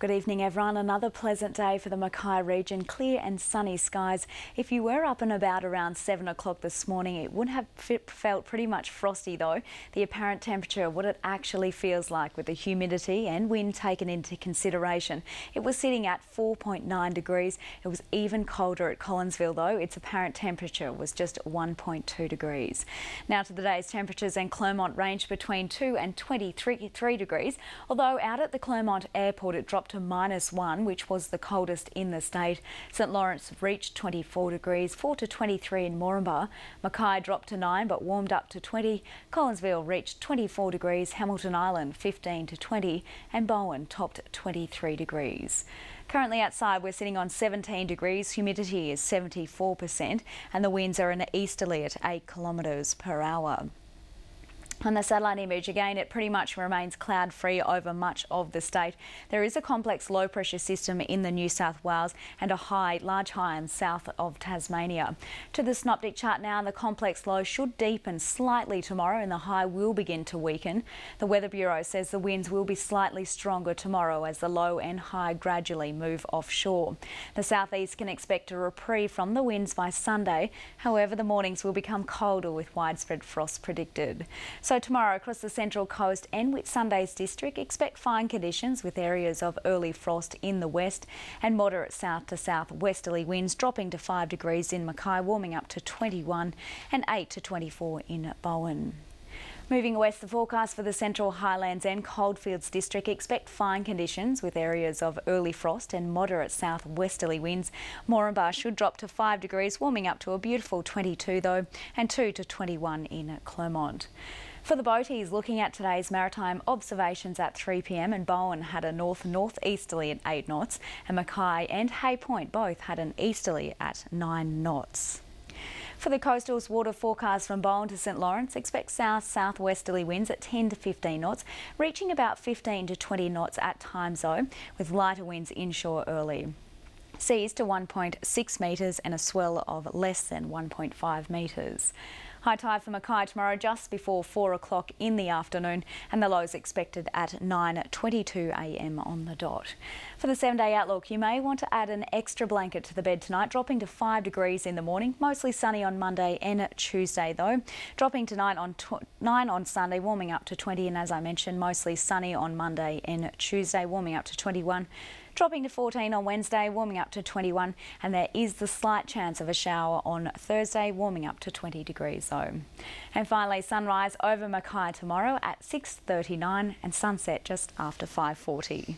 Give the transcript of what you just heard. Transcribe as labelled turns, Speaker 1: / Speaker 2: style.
Speaker 1: Good evening everyone. Another pleasant day for the Mackay region. Clear and sunny skies. If you were up and about around 7 o'clock this morning, it would have felt pretty much frosty though. The apparent temperature, what it actually feels like with the humidity and wind taken into consideration. It was sitting at 4.9 degrees. It was even colder at Collinsville though. Its apparent temperature was just 1.2 degrees. Now to the day's temperatures, and Clermont ranged between 2 and 23 degrees, although out at the Clermont airport it dropped to -1, which was the coldest in the state. St Lawrence reached 24 degrees, 4 to 23 in Moranbah. Mackay dropped to 9 but warmed up to 20. Collinsville reached 24 degrees, Hamilton Island 15 to 20 and Bowen topped 23 degrees. Currently outside we're sitting on 17 degrees, humidity is 74% and the winds are an easterly at 8 kilometres per hour. On the satellite image, again, it pretty much remains cloud-free over much of the state. There is a complex low-pressure system in the New South Wales and a large high in south of Tasmania. To the synoptic chart now, the complex low should deepen slightly tomorrow and the high will begin to weaken. The Weather Bureau says the winds will be slightly stronger tomorrow as the low and high gradually move offshore. The southeast can expect a reprieve from the winds by Sunday. However, the mornings will become colder with widespread frost predicted. So tomorrow across the Central Coast and Whitsundays district, expect fine conditions with areas of early frost in the west and moderate south to southwesterly winds dropping to 5 degrees in Mackay, warming up to 21 and 8 to 24 in Bowen. Moving west, the forecast for the Central Highlands and Coldfields district, expect fine conditions with areas of early frost and moderate southwesterly winds. Moranbah should drop to 5 degrees, warming up to a beautiful 22 though, and 2 to 21 in Clermont. For the boaties, looking at today's maritime observations at 3 p.m, and Bowen had a north-northeasterly at 8 knots and Mackay and Hay Point both had an easterly at 9 knots. For the coastal's water forecast from Bowen to St Lawrence, expect south-southwesterly winds at 10 to 15 knots, reaching about 15 to 20 knots at times though, with lighter winds inshore early. Seas to 1.6 metres and a swell of less than 1.5 metres. High tide for Mackay tomorrow just before 4 o'clock in the afternoon and the lows expected at 9:22 a.m. on the dot. For the 7-day outlook, you may want to add an extra blanket to the bed tonight, dropping to 5 degrees in the morning, mostly sunny on Monday and Tuesday though, dropping to 9 on Sunday, warming up to 20, and as I mentioned, mostly sunny on Monday and Tuesday, warming up to 21. Dropping to 14 on Wednesday, warming up to 21, and there is the slight chance of a shower on Thursday, warming up to 20 degrees though. And finally, sunrise over Mackay tomorrow at 6:39 and sunset just after 5:40.